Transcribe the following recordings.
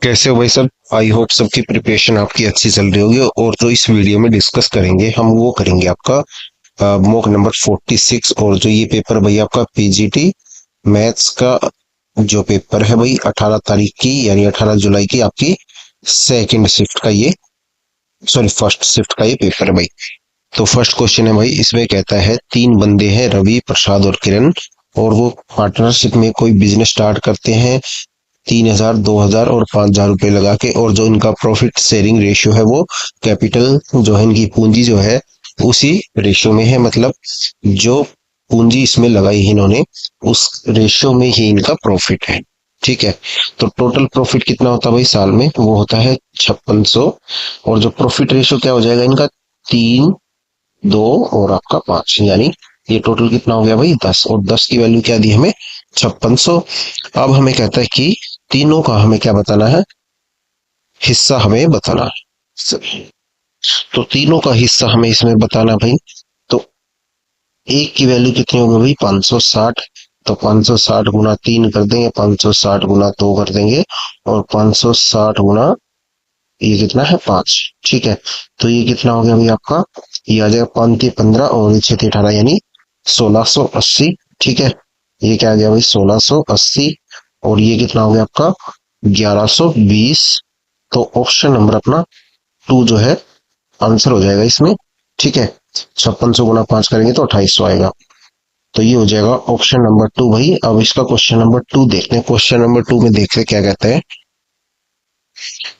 कैसे हो भाई सब। आई होप सबकी प्रिपरेशन आपकी अच्छी चल रही होगी। और जो इस वीडियो में डिस्कस करेंगे हम वो करेंगे आपका मॉक नंबर 46। और जो ये पेपर भाई आपका पीजीटी मैथ्स का जो पेपर है भाई 18 तारीख की यानी 18 जुलाई की आपकी सेकंड शिफ्ट का ये सॉरी फर्स्ट शिफ्ट का ये पेपर है भाई। तो फर्स्ट क्वेश्चन है भाई, इसमें कहता है तीन बंदे हैं रवि प्रसाद और किरण, और वो पार्टनरशिप में कोई बिजनेस स्टार्ट करते हैं 3,000 2,000 और 5,000 रुपए लगा के। और जो इनका प्रॉफिट शेयरिंग रेशियो है वो कैपिटल जो है इनकी पूंजी जो है उसी रेशियो में है। मतलब जो पूंजी इसमें लगाई है इन्होंने उस रेशियो में ही इनका प्रॉफिट है। ठीक है। तो टोटल प्रॉफिट कितना होता है भाई साल में, वो होता है 5600। और जो प्रॉफिट रेशियो क्या हो जाएगा इनका, 3 2 और आपका 5, यानी ये टोटल कितना हो गया भाई 10। और 10 की वैल्यू क्या दी हमें, 5600। अब हमें कहता है कि तीनों का हमें क्या बताना है, हिस्सा हमें बताना है। तो तीनों का हिस्सा हमें इसमें बताना भाई। तो एक की वैल्यू कितनी होगी भाई 560। तो 560 गुना 3 कर देंगे, 560 गुना 2 कर देंगे, और 560 गुना ये कितना है 5। ठीक है। तो ये कितना हो गया भाई आपका, ये आ जाएगा 5 3 15 और 6 3 18 यानी 1680। ठीक है। ये क्या आ गया भाई 1680। और ये कितना हो गया आपका 1120। तो ऑप्शन नंबर अपना 2 जो है आंसर हो जाएगा इसमें। ठीक है। 5600 गुना 5 करेंगे तो 2800 आएगा। तो ये हो जाएगा ऑप्शन नंबर 2 भाई। अब इसका क्वेश्चन नंबर 2 देखते हैं। क्वेश्चन नंबर 2 में देखते हैं क्या कहता है।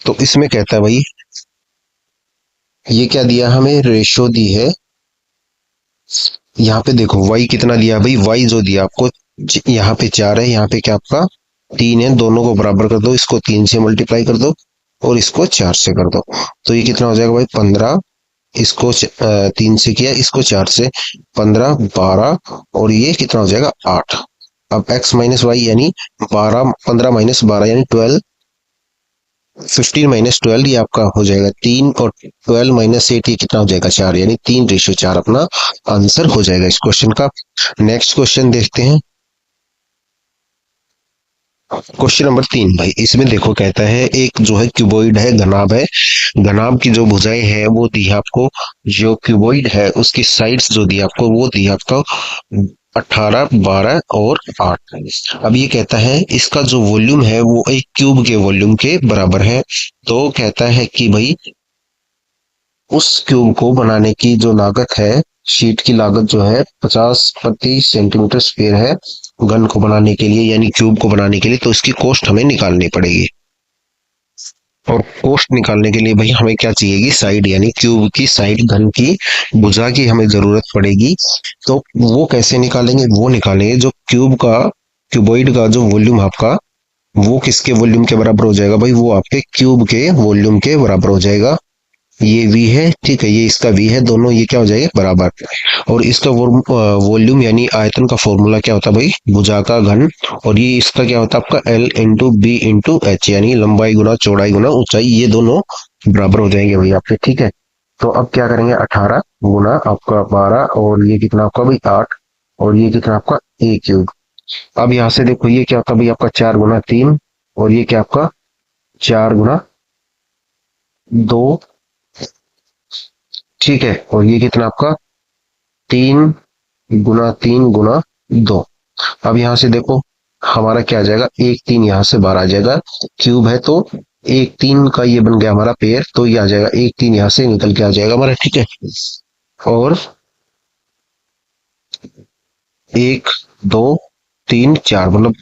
तो इसमें कहता है भाई, ये क्या दिया हमें, रेशो दी है। यहाँ पे देखो y कितना दिया भाई, y जो दिया आपको यहाँ पे 4 है, यहाँ पे क्या आपका 3 है। दोनों को बराबर कर दो, इसको 3 से मल्टीप्लाई कर दो और इसको 4 से कर दो। तो ये कितना हो जाएगा भाई 15। इसको 3 से किया, इसको 4 से, 15 12 और ये कितना हो जाएगा 8। अब x माइनस वाई यानी 12 15 माइनस 12 यानी 12, 15 माइनस 12 ये आपका हो जाएगा 3, और 12 माइनस 8 ये कितना हो जाएगा 4, यानी 3:4 अपना आंसर हो जाएगा इस क्वेश्चन का। नेक्स्ट क्वेश्चन देखते हैं। क्वेश्चन नंबर 3 भाई, इसमें देखो कहता है एक जो है क्यूबॉइड है, घनाभ है। घनाभ की जो भुजाएं हैं वो दी है आपको। जो क्यूबॉइड है उसकी साइड्स जो दी है आपको वो दी है आपको 18 12 और 8। अब ये कहता है इसका जो वॉल्यूम है वो एक क्यूब के वॉल्यूम के बराबर है। तो कहता है कि भाई उस क्यूब को बनाने की जो लागत है, शीट की लागत जो है 50 प्रति सेंटीमीटर स्क्वायर है घन को बनाने के लिए, यानी क्यूब को बनाने के लिए। तो इसकी कॉस्ट हमें निकालनी पड़ेगी। और कॉस्ट निकालने के लिए भाई हमें क्या चाहिएगी, साइड, यानी क्यूब की साइड घन की भुजा की हमें जरूरत पड़ेगी। तो वो कैसे निकालेंगे, वो निकालेंगे जो क्यूब का क्यूबॉइड का जो वॉल्यूम आपका वो किसके वॉल्यूम के बराबर हो जाएगा भाई, वो आपके क्यूब के वॉल्यूम के बराबर हो जाएगा। ये v है, ठीक है, ये इसका v है, दोनों ये क्या हो जाएगा बराबर। और इसका वॉल्यूम यानी आयतन का फॉर्मूला क्या होता है भाई, भुजा का घन। और ये इसका क्या होता है आपका L into B into H, यानी लंबाई गुना चौड़ाई गुना ऊंचाई, ये दोनों बराबर हो जाएंगे भाई आपके। ठीक है। तो अब क्या करेंगे, 18 गुना आपका 12 और ये कितना आपका भाई 8, और ये कितना आपका a क्यूब। अब यहाँ से देखो ये क्या होता है भाई आपका 4 गुना 3, और ये क्या आपका 4 गुना 2। ठीक है। और ये कितना आपका 3 गुना 3 गुना 2। अब यहां से देखो हमारा क्या आ जाएगा, 1 3 यहाँ से बाहर आ जाएगा, क्यूब है तो 1 3 का ये बन गया हमारा पेयर। तो ये आ जाएगा 1 3 यहाँ से निकल के आ जाएगा हमारा। ठीक है। और 1 2 3 4 मतलब,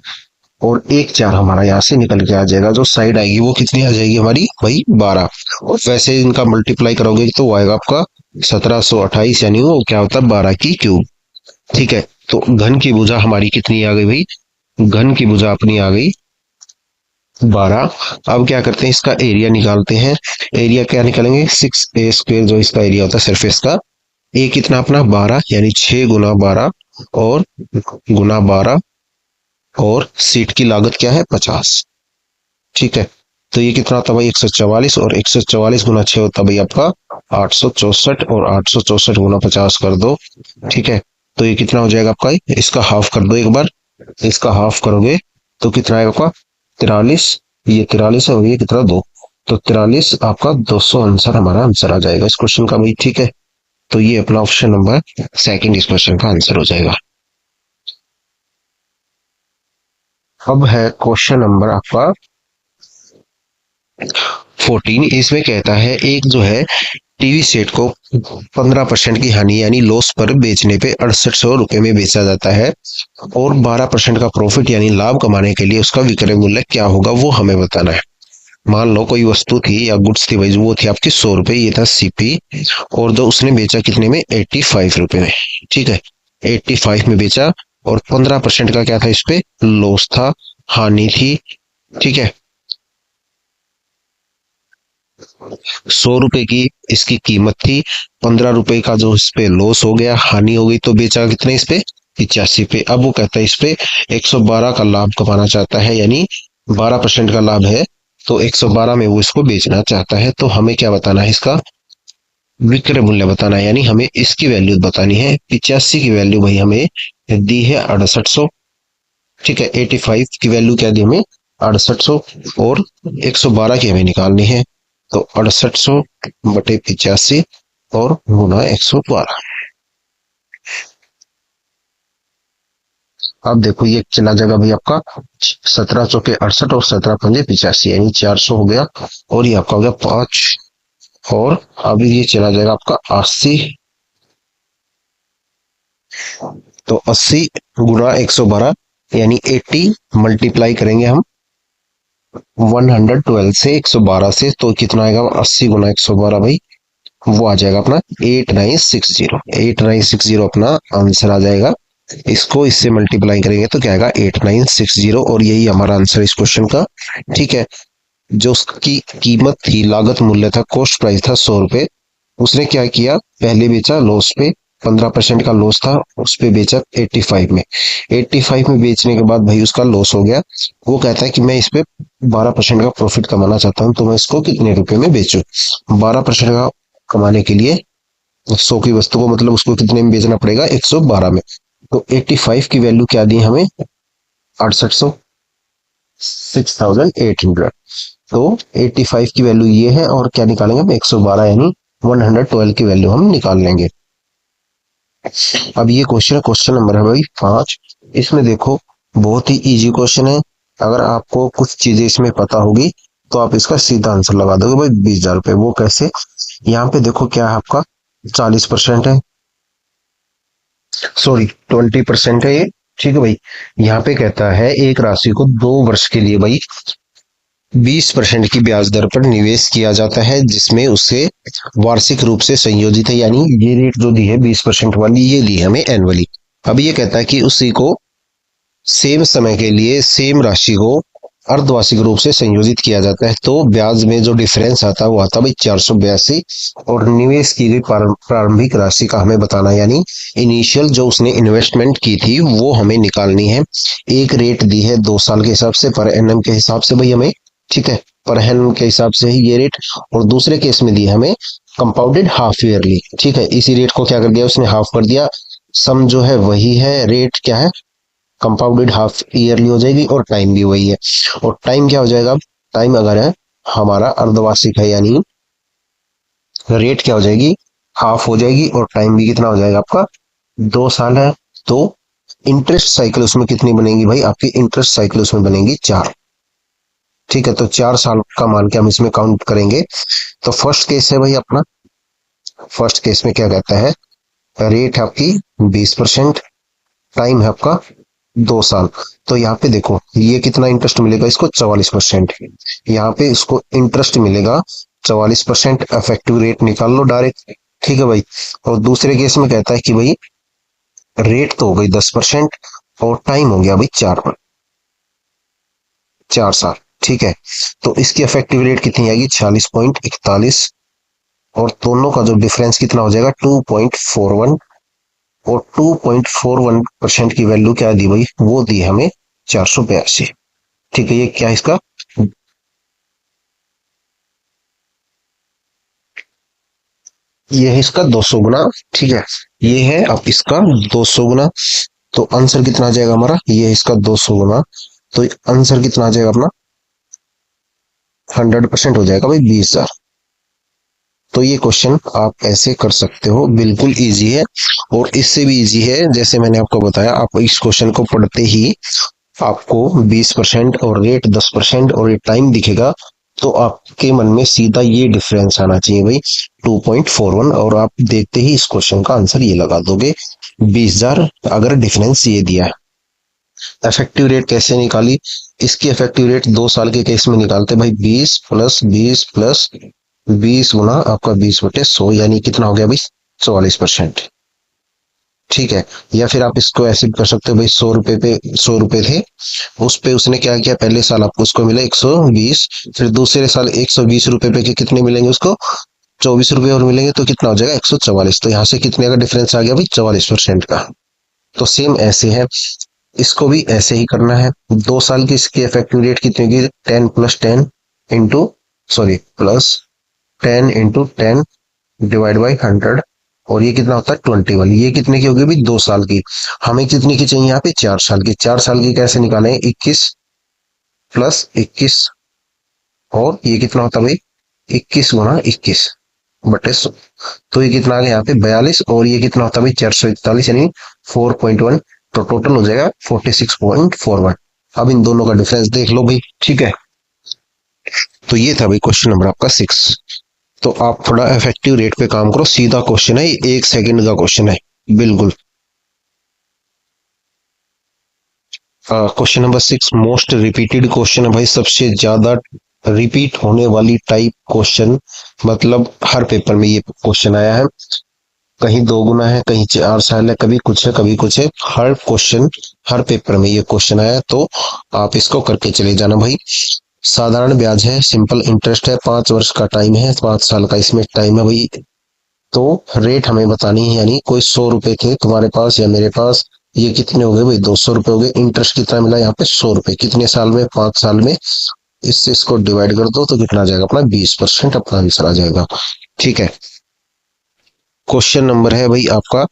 और 1 4 हमारा यहाँ से निकल के आ जाएगा। जो साइड आएगी वो कितनी आ जाएगी हमारी भाई 12। और वैसे इनका मल्टीप्लाई करोगे तो वो आएगा आपका 1728, यानी वो क्या होता है 12 की क्यूब। ठीक है। तो घन की भुजा हमारी कितनी आ गई भाई, घन की भुजा अपनी आ गई 12। अब क्या करते हैं, इसका एरिया निकालते हैं। एरिया क्या निकालेंगे, 6a² जो इसका एरिया होता है सरफेस का। ए कितना अपना 12 यानी 6 गुना 12 और गुना 12, और सीट की लागत क्या है 50। ठीक है। तो ये कितना होता है भाई 144, और 144 गुना 6 होता है भाई आपका 864, और 864 गुना 50 कर दो। ठीक है। तो ये कितना हो जाएगा आपका, इसका हाफ कर दो एक बार, इसका हाफ करोगे तो कितना आएगा आपका 43। ये 43 है और ये कितना 2, तो 43 आपका 200 आंसर हमारा आंसर आ जाएगा इस क्वेश्चन का भाई। ठीक है, तो ये अपना ऑप्शन नंबर सेकंड इस क्वेश्चन का आंसर हो जाएगा। अब है क्वेश्चन नंबर आपका 14। इसमें कहता है एक जो है टीवी सेट को 15% की हानि यानी लॉस पर बेचने पे 6800 रुपए में बेचा जाता है और 12% का प्रॉफिट यानी लाभ कमाने के लिए उसका विक्रय मूल्य क्या होगा वो हमें बताना है। मान लो कोई वस्तु थी या गुड्स थी भाई, वो थी आपकी 100 रुपए, ये था सीपी, और जो उसने बेचा कितने में, 85 रुपए में। ठीक है, 85 में बेचा और 15% का क्या था, इस पे लॉस था, हानि थी। ठीक है, 100 रुपए की इसकी कीमत थी, 15 रुपए का जो इस पे लॉस हो गया, हानि हो गई, तो बेचा कितने इस पे, 85 पे। अब वो कहता है इस पे 112 का लाभ कमाना चाहता है, यानी 12% का लाभ है, तो 112 में वो इसको बेचना चाहता है। तो हमें क्या बताना है, इसका विक्रय मूल्य बताना है, यानी हमें इसकी वैल्यू बतानी है। 85 की वैल्यू भाई हमें दी है 6800। ठीक है, 85 की वैल्यू क्या दी हमें, 6800, और 112 की हमें निकालनी है, तो 6800 बटे 85 और गुना 112। अब देखो ये चला जाएगा भाई आपका 17 चौके 68 और 17 पंजे 85, यानी 400 हो गया, और ये आपका हो गया 5, और अभी ये चला जाएगा आपका 80, तो 80 गुना 112 यानी 80 मल्टीप्लाई करेंगे हम 112 से 112 से, तो कितना आएगा, 80 गुना 112 भाई, वो आ जाएगा अपना 8960। 8960 अपना आंसर आ जाएगा। इसको इससे मल्टीप्लाई करेंगे तो क्या आएगा, 8960, और यही हमारा आंसर इस क्वेश्चन का। ठीक है, जो उसकी कीमत थी, लागत मूल्य था, कॉस्ट प्राइस था 100 रुपए, उसने क्या किया, पहले बेचा लॉस पे, 15% का लॉस था, उस पे बेचा 85 में। 85 में बेचने के बाद भाई उसका लॉस हो गया, वो कहता है कि मैं इस पे 12% का प्रॉफिट कमाना चाहता हूँ, तो मैं इसको कितने रुपए में बेचूं। 12% का कमाने के लिए 100 की वस्तु को मतलब उसको कितने में बेचना पड़ेगा, 112 में। तो 85 की वैल्यू क्या दी हमें, 6800, 6800। तो 85 की वैल्यू ये है, और क्या निकालेंगे हम, 112 यानी 112 की वैल्यू हम निकाल लेंगे। अब ये क्वेश्चन है, क्वेश्चन नंबर है भाई 5। इसमें देखो बहुत ही इजी क्वेश्चन है, अगर आपको कुछ चीजें इसमें पता होगी तो आप इसका सीधा आंसर लगा दोगे भाई 20,000 रुपए। वो कैसे, यहाँ पे देखो क्या है आपका, 40% है, सॉरी 20% है ये। ठीक है भाई, यहाँ पे कहता है एक राशि को 2 वर्ष के लिए भाई 20% की ब्याज दर पर निवेश किया जाता है, जिसमें उसे वार्षिक रूप से संयोजित है, यानी ये रेट जो दी है 20% वाली, ये दी है हमें एनुअली। अब ये कहता है कि उसी को सेम समय के लिए सेम राशि को अर्धवार्षिक रूप से संयोजित किया जाता है, तो ब्याज में जो डिफरेंस आता है वो आता है भाई 482, और निवेश की गई प्रारंभिक राशि का हमें बताना है, यानी इनिशियल जो उसने इन्वेस्टमेंट की थी वो हमें निकालनी है। एक रेट दी है 2 साल के हिसाब से, पर एनएम के हिसाब से भाई हमें। ठीक है, पर एनएम के हिसाब से ही ये रेट, और दूसरे केस में दी है हमें कंपाउंडेड हाफ ईयरली। ठीक है, इसी रेट को क्या कर दिया उसने, हाफ कर दिया, सम जो है वही है, रेट क्या है, कंपाउंडेड हाफ ईयरली हो जाएगी, और टाइम भी वही है। और टाइम क्या हो जाएगा, टाइम अगर है हमारा अर्धवार्षिक है, यानी रेट क्या हो जाएगी, हाफ हो जाएगी, और टाइम भी कितना हो जाएगा आपका, 2 साल है। तो इंटरेस्ट साइकिल उसमें कितनी बनेगी भाई, आपकी इंटरेस्ट साइकिल उसमें बनेगी 4। ठीक है, तो 4 साल का मान के हम इसमें काउंट करेंगे। तो फर्स्ट केस है भाई अपना, फर्स्ट केस में क्या कहता है, रेट है आपकी 20%, टाइम है आपका 2 साल। तो यहाँ पे देखो ये कितना इंटरेस्ट मिलेगा इसको, 44%। यहाँ पे इसको इंटरेस्ट मिलेगा 44%, इफेक्टिव रेट निकाल लो डायरेक्ट। ठीक है भाई, और दूसरे केस में कहता है कि भाई रेट तो हो गई 10% और टाइम हो गया भाई 4 साल। ठीक है, तो इसकी इफेक्टिव रेट कितनी आएगी, 46.41, और दोनों का जो डिफरेंस कितना हो जाएगा, 2.41, और 2.41% की वैल्यू क्या दी भाई, वो दी हमें 482। ठीक है, ये क्या है इसका, ये है इसका 200 गुना। ठीक है, ये है अब इसका 200 गुना, तो आंसर कितना आ जाएगा हमारा, ये है इसका 200 गुना, तो आंसर कितना आ जाएगा अपना 100% हो जाएगा भाई 20,000। तो ये क्वेश्चन आप ऐसे कर सकते हो, बिल्कुल इजी है। और इससे भी इजी है, जैसे मैंने आपको बताया, आप इस क्वेश्चन को पढ़ते ही आपको 20% और रेट 10% और ये टाइम दिखेगा, तो आपके मन में सीधा ये डिफरेंस आना चाहिए भाई 2.41, और आप देखते ही इस क्वेश्चन का आंसर ये लगा दोगे 20,000, अगर डिफरेंस ये दिया है। इफेक्टिव रेट कैसे निकाली? इसकी इफेक्टिव रेट 2 साल के केस में निकालते भाई 20 + 20 + 20 गुना आपका 20/100, यानी कितना हो गया भाई 44%। ठीक है। या फिर आप इसको ऐसे भी कर सकते हो भाई, 100 रुपए पे 100 रुपए थे, उस पे उसने क्या किया, पहले साल आपको उसको मिला 120, फिर दूसरे साल 120 रुपए पे के कितने मिलेंगे उसको, 24 रुपए और मिलेंगे, तो कितना हो जाएगा 144। तो यहाँ से कितने का डिफरेंस आ गया भाई 44% का। तो सेम ऐसे है, इसको भी ऐसे ही करना है। 2 साल की इसकी इफेक्टिव रेट कितनी होगी, 10 + 10 इंटू, सॉरी, +10 × 10 डिवाइड बाई 100, और ये कितना होता है 21। ये कितने की होगी भाई 2 साल की। हमें कितने की चाहिए यहाँ पे 4 साल की। 4 साल की कैसे निकालें, 21 + 21, और ये कितना होता है भाई 21 × 21/100। तो ये कितना आ गया यहाँ पे 42, और ये कितना होता है भाई 441, यानी 4.1। तो टोटल हो जाएगा 46.41। अब इन दोनों का डिफरेंस देख लो भाई। ठीक है, तो ये था भाई क्वेश्चन नंबर आपका 6। तो आप थोड़ा इफेक्टिव रेट पे काम करो, सीधा क्वेश्चन है, 1 सेकंड का क्वेश्चन है बिल्कुल। Question number 6 most repeated question है भाई, सबसे ज्यादा रिपीट होने वाली टाइप क्वेश्चन, मतलब हर पेपर में ये क्वेश्चन आया है। कहीं 2 गुना है, कहीं 4 साल है, कभी कुछ है कभी कुछ है, हर क्वेश्चन हर पेपर में ये क्वेश्चन आया है। तो आप इसको करके चले जाना भाई। साधारण ब्याज है, सिंपल इंटरेस्ट है, 5 वर्ष का टाइम है, 5 साल का इसमें टाइम है भाई। तो रेट हमें बतानी है, यानी कोई 100 रुपए थे तुम्हारे पास या मेरे पास, ये कितने हो गए भाई 200 रुपए हो गए। इंटरेस्ट कितना मिला यहाँ पे 100 रुपए, कितने साल में 5 साल में। इससे इसको डिवाइड कर दो तो कितना आ जाएगा अपना 20%, अपना आंसर आ जाएगा। ठीक है, क्वेश्चन नंबर है भाई आपका,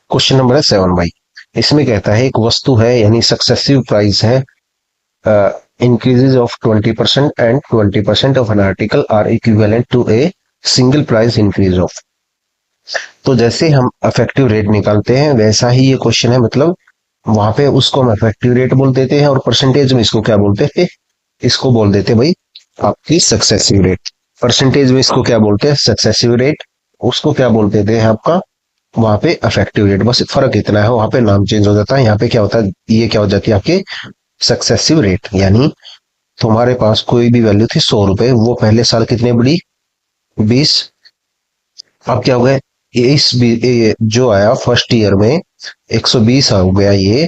क्वेश्चन नंबर है 7 भाई। इसमें कहता है एक वस्तु है, यानी सक्सेसिव प्राइस है, increases of 20% and 20% of an article are equivalent to a single price increase of। तो जैसे हम अफेक्टिव रेट निकालते हैं वैसा ही ये क्वेश्चन है, मतलब वहां पे उसको हम इफेक्टिव रेट बोल देते हैं, और परसेंटेज में इसको क्या बोलते हैं, इसको बोल देते हैं भाई आपकी सक्सेसिव रेट। परसेंटेज में इसको क्या बोलते हैं, सक्सेसिव रेट। उसको क्या बोल देते हैं आपका वहां पे इफेक्टिव रेट। बस फर्क इतना है, वहां पे नाम चेंज हो जाता है, यहाँ पे क्या होता है, ये क्या हो जाती है आपके सक्सेसिव रेट। यानी तुम्हारे पास कोई भी वैल्यू थी 100 रुपए, वो पहले साल कितने बढ़ी 20। अब क्या हो गया, जो आया फर्स्ट ईयर में 120 हो गया, ये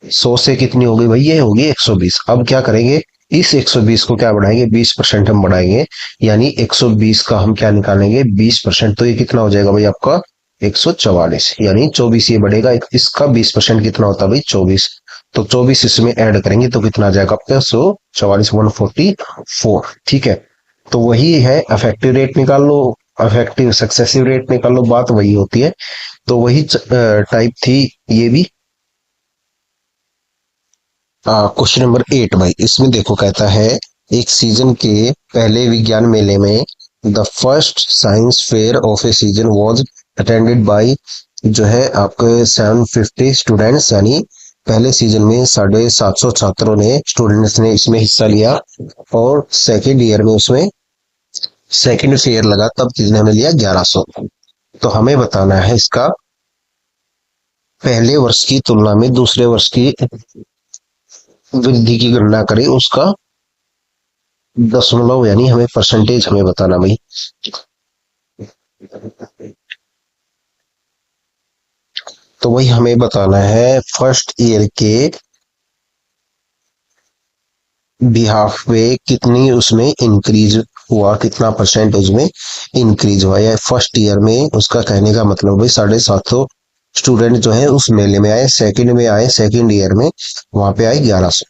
100 से कितनी हो गई भाई, ये होगी 120। अब क्या करेंगे, इस 120 को क्या बढ़ाएंगे 20% हम बढ़ाएंगे, यानी 120 का हम क्या निकालेंगे 20%। तो ये कितना हो जाएगा भाई आपका 144, यानी 24 ये बढ़ेगा, इसका 20% कितना होता है भाई 24। तो 24 इसमें ऐड करेंगे तो कितना आ जाएगा आपका 144, 144। ठीक है, तो वही है, इफेक्टिव रेट निकाल लो, इफेक्टिव सक्सेसिव रेट निकाल लो, बात वही होती है। तो वही टाइप थी ये भी। क्वेश्चन नंबर 8 भाई, इसमें देखो कहता है एक सीजन के पहले विज्ञान मेले में the first science fair of A season was attended by, जो है आपके 750 स्टूडेंट्स, यानी पहले सीजन में 750 छात्रों ने स्टूडेंट्स ने इसमें हिस्सा लिया, और सेकेंड ईयर में उसमें सेकेंड फेयर लगा तब कितने ने लिया 1100। तो हमें बताना है इसका पहले वर्ष की तुलना में दूसरे वर्ष की वृद्धि की गणना करें, उसका दशमलव, यानी हमें परसेंटेज हमें बताना भाई। तो वही हमें बताना है फर्स्ट ईयर के बिहाफ पे कितनी उसमें इंक्रीज हुआ, कितना परसेंट उसमें इंक्रीज हुआ, या फर्स्ट ईयर में उसका कहने का मतलब भाई 750 स्टूडेंट जो है उस मेले में आए, सेकंड में आए, सेकंड ईयर में वहां पे आए 1100।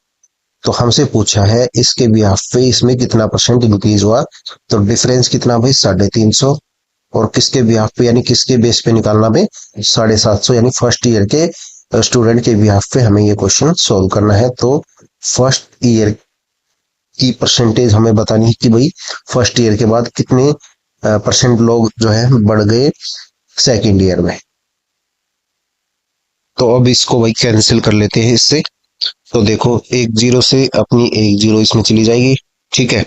तो हमसे पूछा है इसके बिहाफ पे इसमें कितना परसेंट इंक्रीज हुआ, तो डिफरेंस कितना भाई 350, और किसके बिहाफ पे यानी किसके बेस पे निकालना में 750 यानी फर्स्ट ईयर के स्टूडेंट के बिहाफ पे हमें ये क्वेश्चन सॉल्व करना है। तो फर्स्ट ईयर की परसेंटेज हमें बतानी है कि भाई फर्स्ट ईयर के बाद कितने परसेंट लोग जो है बढ़ गए सेकेंड ईयर में। तो अब इसको भाई कैंसिल कर लेते हैं इससे। तो देखो एक जीरो से अपनी एक जीरो इसमें चली जाएगी, ठीक है।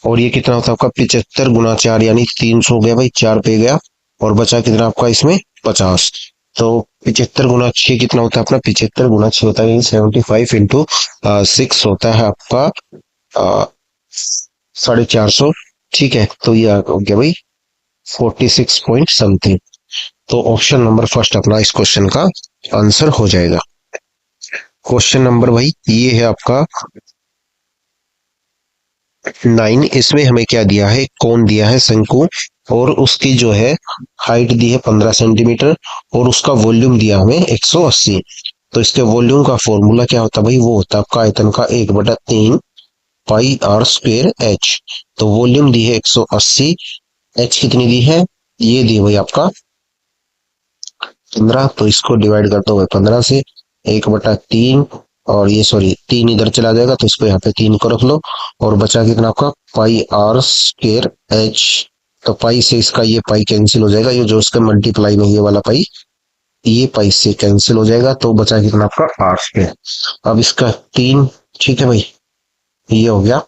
और ये कितना होता है आपका 75 गुना 4 यानी 300 हो गया भाई, 4 पे गया और बचा कितना आपका इसमें 50। तो 75 गुना 6 कितना होता है अपना 75 गुना 6 होता है 75 इंटू 6 होता है आपका 450, ठीक है। तो ये हो गया भाई 46 पॉइंट समथिंग। तो ऑप्शन नंबर फर्स्ट अपना इस क्वेश्चन का आंसर हो जाएगा। क्वेश्चन नंबर भाई ये है आपका 9। इसमें हमें क्या दिया है, कोण दिया है शंकु, और उसकी जो है हाइट दी है 15 सेंटीमीटर और उसका वॉल्यूम दिया हमें 180। तो इसके वॉल्यूम का फॉर्मूला क्या होता है भाई, वो होता है आपका आयतन का 1/3 पाई आर स्क्वेयर एच। तो वॉल्यूम दी है 180, एच कितनी दी है, ये दी भाई आपका 15। तो इसको डिवाइड कर दो भाई 15 से, 1/3 और ये सॉरी 3 इधर चला जाएगा तो इसको यहाँ पे 3 को रख लो और बचा कितना आपका पाई आर स्क्वेयर एच। तो पाई से इसका ये पाई कैंसिल हो जाएगा, ये जो इसका मल्टीप्लाई में ये वाला पाई, ये पाई से कैंसिल हो जाएगा तो बचा कितना आपका आर स्क्वेयर। अब इसका 3, ठीक है भाई, ये हो गया।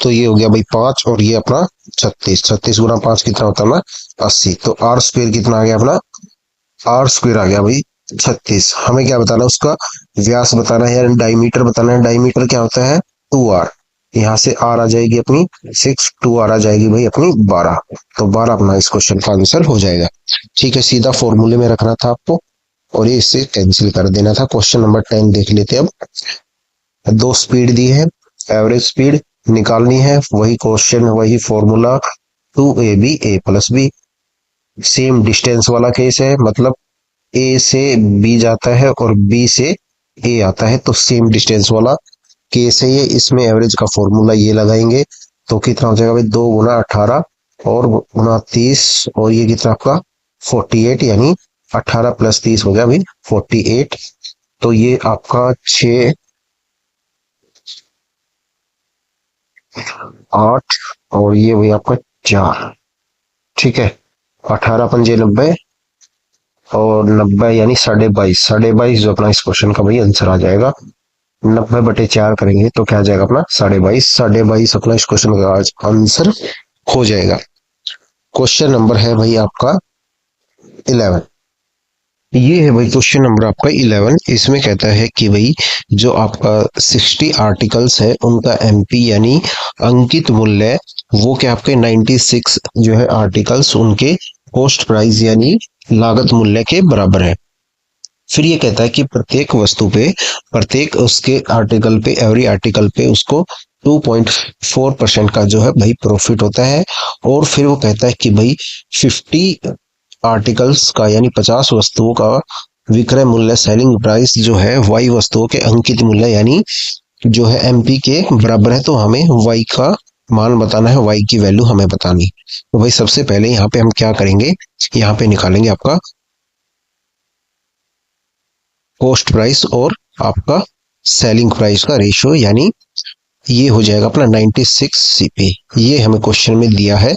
तो ये हो गया भाई 5 और ये अपना 36, 36 गुना 5 कितना होता है ना 80। तो आर स्क्वेयर कितना आ गया अपना, आर स्क्वेयर आ गया भाई 36। हमें क्या बताना है, उसका व्यास बताना है यानी डायमीटर बताना है। डायमीटर क्या होता है 2r। यहाँ से आर आ जाएगी अपनी 6, 2r आ जाएगी भाई अपनी 12। तो 12 अपना इस क्वेश्चन का आंसर हो जाएगा, ठीक है। सीधा फॉर्मूले में रखना था आपको और ये इससे कैंसिल कर देना था। क्वेश्चन नंबर 10 देख लेते हैं अब। दो स्पीड दी है, एवरेज स्पीड निकालनी है, वही क्वेश्चन वही formula 2ab a plus B. Same distance वाला केस है, मतलब ए से बी जाता है और बी से ए आता है, तो सेम डिस्टेंस वाला केस है ये। इसमें एवरेज का फॉर्मूला ये लगाएंगे तो कितना हो जाएगा भाई 2 गुना 18 और गुना 30 और ये कितना आपका 48 यानी 18 प्लस 30 हो गया भाई 48। तो ये आपका 6, 8 और ये भाई आपका 4, ठीक है। 18 पंजे 90 और 90 यानी 22.5, 22.5 जो अपना इस क्वेश्चन का भाई आंसर आ जाएगा। 90/4 करेंगे तो क्या आ जाएगा अपना 22.5, 22.5 अपना इस क्वेश्चन का आज आंसर हो जाएगा। क्वेश्चन नंबर है भाई आपका 11। ये है भाई क्वेश्चन नंबर आपका 11। इसमें कहता है कि भाई जो आपका 60 आर्टिकल्स है उनका एमपी यानी अंकित मूल्य, वो क्या आपके 96 जो है आर्टिकल्स उनके कॉस्ट प्राइस यानी लागत मूल्य के बराबर है। फिर ये कहता है कि प्रत्येक वस्तु पे, प्रत्येक उसके आर्टिकल पे, एवरी आर्टिकल पे उसको 2.4% का जो है भाई प्रॉफिट होता है। और फिर वो कहता है कि भाई 50 आर्टिकल्स का यानी 50 वस्तुओं का विक्रय मूल्य सेलिंग प्राइस जो है वाई वस्तुओं के अंकित मूल्य यानी जो है एमपी के बराबर है। तो हमें वाई का मान बताना है, वाई की वैल्यू हमें बतानी। तो भाई सबसे पहले यहाँ पे हम क्या करेंगे, यहाँ पे निकालेंगे आपका कॉस्ट प्राइस और आपका सेलिंग प्राइस का रेशियो, यानी ये हो जाएगा अपना 96 सीपी। ये हमें क्वेश्चन में दिया है।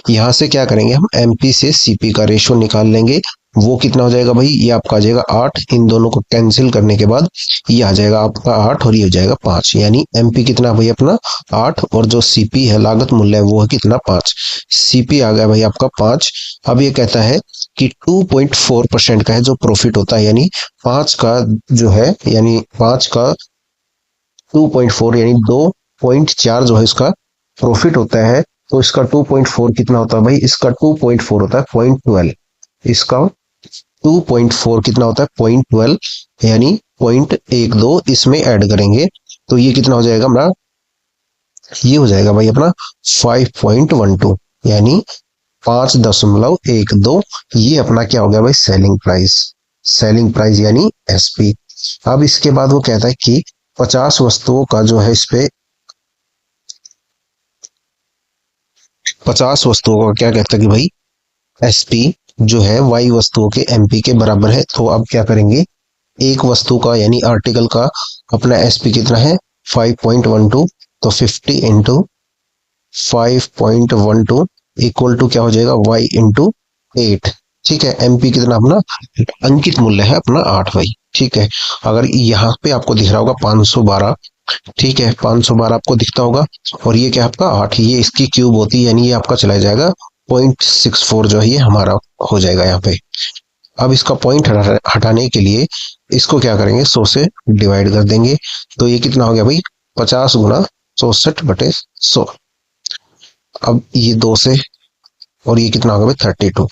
यहाँ से क्या करेंगे हम एमपी से सीपी का रेशियो निकाल लेंगे। वो कितना हो जाएगा भाई, ये आपका आ जाएगा 8। इन दोनों को कैंसिल करने के बाद ये आ जाएगा आपका 8 और ये हो जाएगा 5। यानी एमपी कितना भाई अपना 8 और जो सीपी है लागत मूल्य है वो है कितना 5। सीपी आ गया भाई आपका 5। अब ये कहता है कि 2.4% का है जो प्रॉफिट होता है, यानी 5 का जो है यानी 5 का 2.4 यानी 2.4 जो है इसका प्रॉफिट होता है। तो इसका 2.4 कितना होता है भाई, इसका 2.4 होता है 0.12। इसका 2.4 कितना होता है 0.12 यानी 0.12 इसमें ऐड करेंगे तो ये कितना हो जाएगा हमारा, ये हो जाएगा भाई अपना 5.12 यानी 5.12। ये अपना क्या हो गया भाई सेलिंग प्राइस, सेलिंग प्राइस यानी एसपी। अब इसके बाद वो कहता है कि 50 वस्तुओं का जो है इस पे 50 वस्तुओं का क्या कहता है कि भाई एसपी जो है वाई वस्तुओं के एमपी के बराबर है। तो अब क्या करेंगे, एक वस्तु का यानी आर्टिकल का अपना एसपी कितना है 5.12, तो 50 इंटू 5.12 इक्वल टू क्या हो जाएगा वाई इंटू 8। ठीक है, एमपी कितना अपना अंकित मूल्य है अपना 8 भाई। ठीक है, अगर यहाँ पे आपको दिख रहा होगा 512, ठीक है 512 आपको दिखता होगा, और ये क्या आपका 8, ये इसकी क्यूब होती है, यानी ये आपका चला जाएगा 0.64 जो है ये हमारा हो जाएगा यहाँ पे। अब इसका पॉइंट हटाने के लिए इसको क्या करेंगे 100 से डिवाइड कर देंगे, तो ये कितना हो गया भाई 50 गुना 64/100। अब ये 2 से, और ये कितना हो गया भाई 32,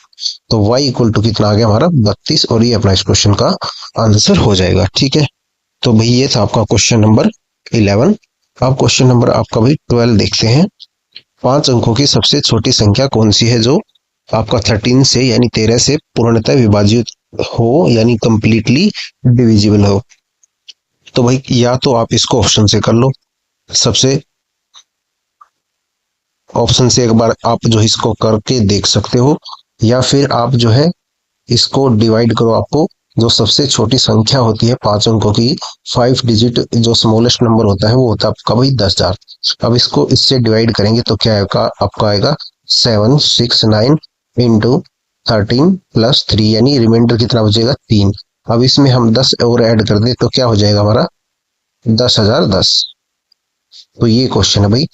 तो y इक्वल टू कितना आ गया हमारा 32, और ये अपना इस क्वेश्चन का आंसर हो जाएगा। ठीक है, तो भाई ये था आपका क्वेश्चन नंबर 11। अब क्वेश्चन नंबर आपका भाई 12 देखते हैं। 5 अंकों की सबसे छोटी संख्या कौन सी है जो आपका 13 से यानी 13 से पूर्णतः विभाजित हो यानी कंप्लीटली डिविजिबल हो। तो भाई या तो आप इसको ऑप्शन से कर लो, सबसे ऑप्शन से एक बार आप जो इसको करके देख सकते हो, या फिर आप जो है इसको डिवाइड करो। आपको जो सबसे छोटी संख्या होती है 5 अंकों की 5 डिजिट जो स्मॉलेस्ट नंबर होता है वो होता है आपका भाई 10,000। अब इसको इससे डिवाइड करेंगे तो क्या आएगा, आपका आएगा 769 इंटू 13 प्लस 3, यानी रिमाइंडर कितना बचेगा 3। अब इसमें हम 10 और ऐड कर दे तो क्या हो जाएगा हमारा 10,010। तो ये क्वेश्चन है भाई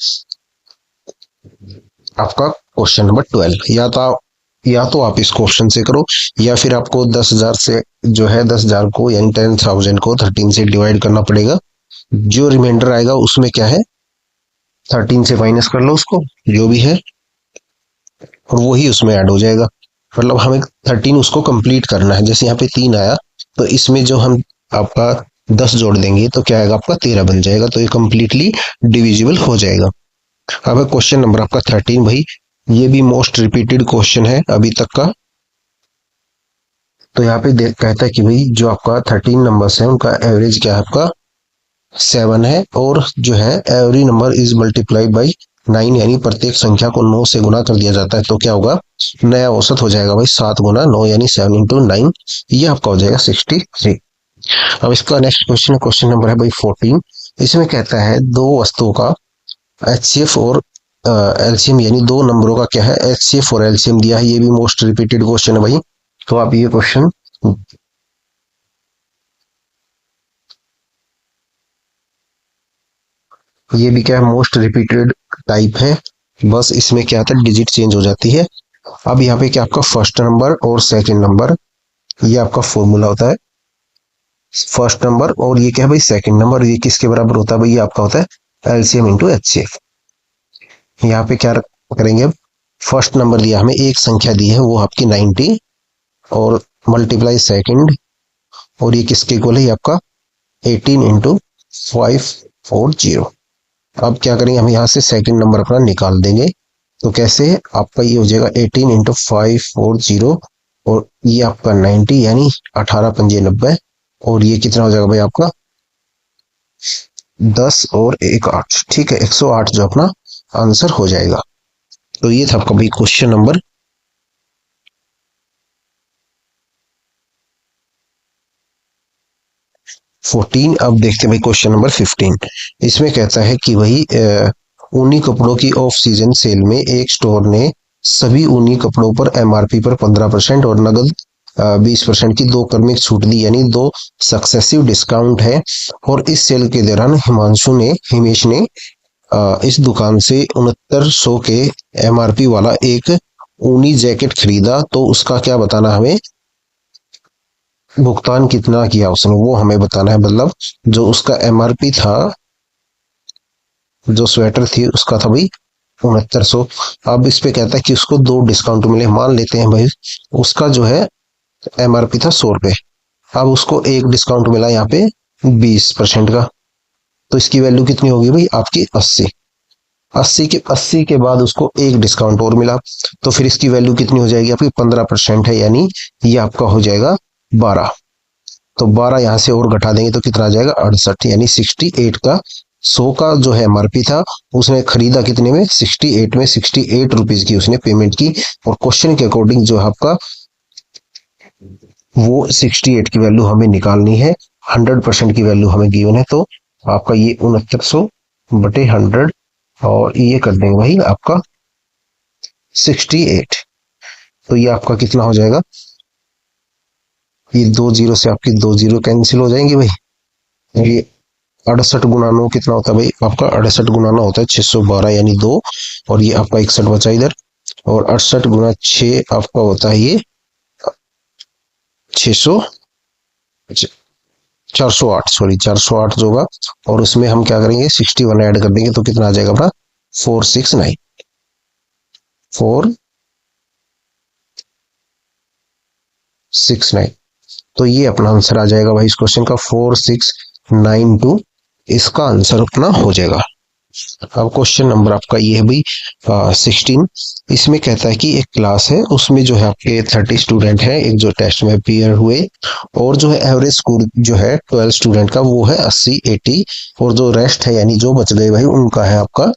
आपका क्वेश्चन नंबर 12। या तो आप इस क्वेश्चन से करो, या फिर आपको 10,000 से जो है 10,000 को यानी 10,000 को 13 से डिवाइड करना पड़ेगा। जो रिमाइंडर आएगा उसमें क्या है 13 से माइनस कर लो उसको जो भी है, और वही उसमें ऐड हो जाएगा। मतलब हमें 13 उसको कंप्लीट करना है। जैसे यहाँ पे 3 आया तो इसमें जो हम आपका 10 जोड़ देंगे तो क्या आएगा आपका 13 बन जाएगा, तो ये कंप्लीटली डिविजिबल हो जाएगा। अब क्वेश्चन नंबर आपका 13 भाई, ये भी मोस्ट रिपीटेड क्वेश्चन है अभी तक का। तो यहाँ पे देख कहता है कि भाई जो आपका 13 नंबर्स है उनका एवरेज क्या है आपका 7 है, और जो है every number is multiplied by 9, यानी प्रत्येक संख्या को 9 से गुना कर दिया जाता है। तो क्या होगा नया औसत हो जाएगा भाई 7 गुना 9 यानी 7 इंटू 9, ये आपका हो जाएगा 63। अब इसका नेक्स्ट क्वेश्चन क्वेश्चन नंबर है भाई 14। इसमें कहता है दो वस्तुओं का एचसीएफ और एलसीएम, यानी दो नंबरों का क्या है एचसीएफ और एलसीएम दिया है। ये भी मोस्ट रिपीटेड क्वेश्चन है भाई। तो आप ये क्वेश्चन ये भी क्या है मोस्ट रिपीटेड टाइप है, बस इसमें क्या आता है डिजिट चेंज हो जाती है। अब यहाँ पे क्या आपका फर्स्ट नंबर और सेकंड नंबर, ये आपका फॉर्मूला होता है फर्स्ट नंबर, और ये क्या है भाई सेकंड नंबर, ये किसके बराबर होता है भाई, ये आपका होता है एलसीएम इंटू एचसीएफ। यहाँ पे क्या करेंगे अब, फर्स्ट नंबर दिया हमें एक संख्या दी है वो आपकी 90, और मल्टीप्लाई सेकंड, और ये किसके इक्वल है, ये आपका 18 इंटू 540। अब क्या करेंगे हम यहाँ से सेकंड नंबर अपना निकाल देंगे। तो कैसे, आपका ये हो जाएगा 18 इंटू 540, और ये आपका 90 यानी 18 पंजे 90, और ये कितना हो जाएगा भाई आपका 10 और 1 8, ठीक है 108 जो अपना आंसर हो जाएगा। तो ये था आपका भाई क्वेश्चन नंबर 14। अब देखते हैं भाई क्वेश्चन नंबर 15। इसमें कहता है कि वही ऊनी कपड़ों की ऑफ सीजन सेल में एक स्टोर ने सभी ऊनी कपड़ों पर एमआरपी पर 15% और नगद 20% की दो क्रमिक छूट दी, यानी दो सक्सेसिव डिस्काउंट है। और इस सेल के दौरान हिमेश ने इस दुकान से 6900 के एमआरपी वाला एक ऊनी जैकेट खरीदा, तो उसका क्या बताना हमें, भुगतान कितना किया उसने वो हमें बताना है। मतलब जो उसका एमआरपी था, जो स्वेटर थी उसका था भाई 6900। अब इस पे कहता है कि उसको दो डिस्काउंट मिले, मान लेते हैं भाई उसका जो है एमआरपी था 100 रुपए, अब उसको एक डिस्काउंट मिला यहाँ पे 20% का, तो इसकी वैल्यू कितनी होगी भाई आपकी 80। 80 के बाद उसको एक डिस्काउंट और मिला, तो फिर इसकी वैल्यू कितनी हो जाएगी आपकी 15% है, यानी ये आपका हो जाएगा 12। तो 12 यहाँ से और घटा देंगे तो कितना आ जाएगा 68, यानी 68 का 100 का जो है एमआरपी था, उसने खरीदा कितने में, 68 में, 68 रुपीज की उसने पेमेंट की। और क्वेश्चन के अकॉर्डिंग जो है आपका वो 68 की वैल्यू हमें निकालनी है। 100% की वैल्यू हमें गिवन है, तो आपका ये 6900 बटे 100, और ये कर देंगे भाई आपका 68। तो ये आपका कितना हो जाएगा, ये 2 जीरो से आपकी 2 जीरो कैंसिल हो जाएंगे भाई। और ये 68 गुना 9 कितना होता है भाई आपका, 68 गुना 9 होता है 612 यानी 2। और ये आपका 61 बचा इधर। और 68 गुना 6 आपका होता है ये 600, 408, सॉरी 408 जो होगा। और उसमें हम क्या करेंगे, 61 ऐड कर देंगे, तो कितना आ जाएगा अपना 469, 469। तो ये अपना आंसर आ जाएगा भाई इस क्वेश्चन का 4692, इसका आंसर अपना हो जाएगा। अब क्वेश्चन नंबर आपका ये है भाई 16। इसमें कहता है कि एक क्लास है, उसमें जो है आपके 30 स्टूडेंट हैं, एक जो टेस्ट में अपीयर हुए। और जो है एवरेज स्कोर जो है 12 स्टूडेंट का वो है 80, 80। और जो रेस्ट है यानी जो बच गए भाई उनका है आपका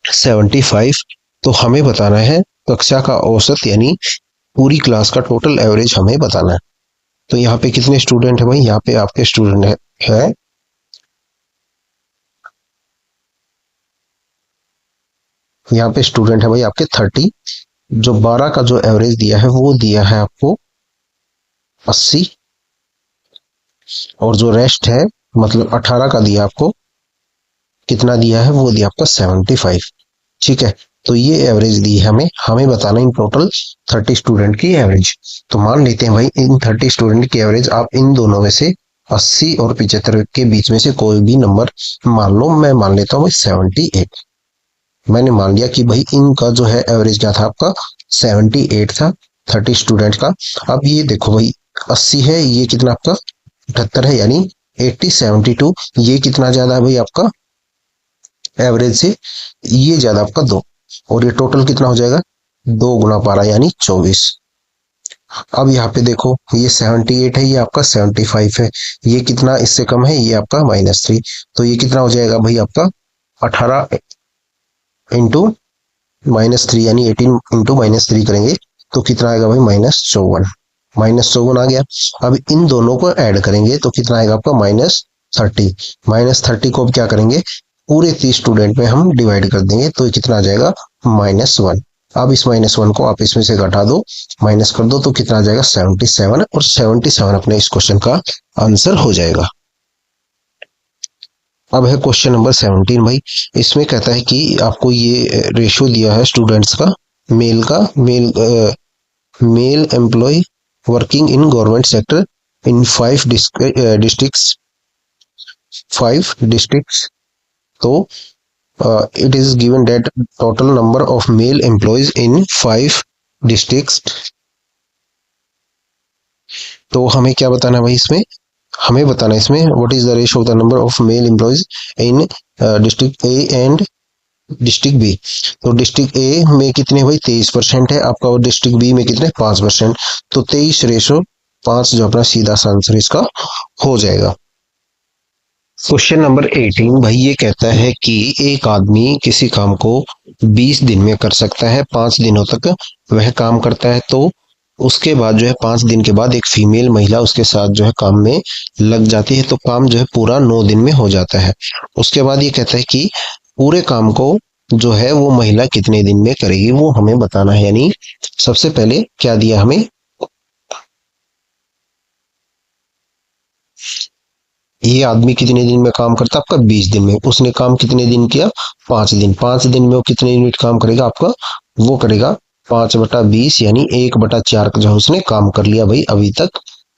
75। तो हमें बताना है कक्षा का औसत यानी पूरी क्लास का टोटल एवरेज हमें बताना है। तो यहाँ पे कितने स्टूडेंट है भाई, यहाँ पे आपके स्टूडेंट है यहाँ पे स्टूडेंट है भाई आपके 30। जो 12 का जो एवरेज दिया है वो दिया है आपको 80। और जो रेस्ट है मतलब 18 का दिया आपको, कितना दिया है वो दिया आपका 75। ठीक है, तो ये एवरेज दी है हमें, हमें बताना इन टोटल 30 स्टूडेंट की एवरेज। तो मान लेते हैं भाई इन 30 स्टूडेंट की एवरेज आप इन दोनों में से 80 और 75 के बीच में से कोई भी नंबर मान लो। मैं मान लेता हूँ भाई 78। मैंने मान लिया कि भाई इनका जो है एवरेज क्या था आपका 78 था 30 स्टूडेंट का। अब ये देखो भाई 80 है, ये कितना आपका 78 है यानी 80, 72। ये कितना ज्यादा है भाई आपका एवरेज से, ये ज्यादा आपका 2। और ये टोटल कितना हो जाएगा 2 गुना 12 यानी 24। अब यहाँ पे देखो ये 78 है, ये आपका 75 है, ये कितना इससे कम है, ये आपका -3। तो ये कितना हो जाएगा भाई आपका 18 इंटू -3 यानी 18 इंटू -3 करेंगे तो कितना आएगा भाई -54। -54 आ गया। अब इन दोनों को ऐड करेंगे तो कितना आएगा आपका -30। -30 को अब क्या करेंगे, पूरे 30 स्टूडेंट में हम डिवाइड कर देंगे तो ये कितना आ जाएगा -1। अब इस -1 को आप इसमें से घटा दो, माइनस कर दो, तो कितना आ जाएगा 77। और 77 अपने इस क्वेश्चन का आंसर हो जाएगा। अब है क्वेश्चन नंबर 17 भाई। इसमें कहता है कि आपको ये रेशियो दिया है स्टूडेंट्स का, मेल का, male employ working in government sector in 5 districts, 5 districts. तो it is given that total number of male employees in 5 districts। तो हमें क्या बताना है भाई इसमें, हमें बताना है इसमें what is the ratio of the number of male employees in district A and district B. तो डिस्ट्रिक्ट ए में कितने भाई 23% है आपका, और डिस्ट्रिक्ट बी में कितने 5%। तो 23:5 जो अपना सीधा सा आंसर इसका हो जाएगा। क्वेश्चन नंबर 18 भाई ये कहता है कि एक आदमी किसी काम को 20 दिन में कर सकता है, 5 दिनों तक वह काम करता है। तो उसके बाद जो है 5 दिन के बाद एक फीमेल महिला उसके साथ जो है काम में लग जाती है, तो काम जो है पूरा 9 दिन में हो जाता है। उसके बाद ये कहता है कि पूरे काम को जो है वो महिला कितने दिन में करेगी, वो हमें बताना है। यानी सबसे पहले क्या दिया हमें, ये आदमी कितने दिन में काम करता है आपका 20 दिन में, उसने काम कितने दिन किया 5 दिन। 5 दिन में वो कितने यूनिट काम करेगा आपका, वो करेगा 5/20 यानी 1/4 जो है उसने काम कर लिया भाई अभी तक।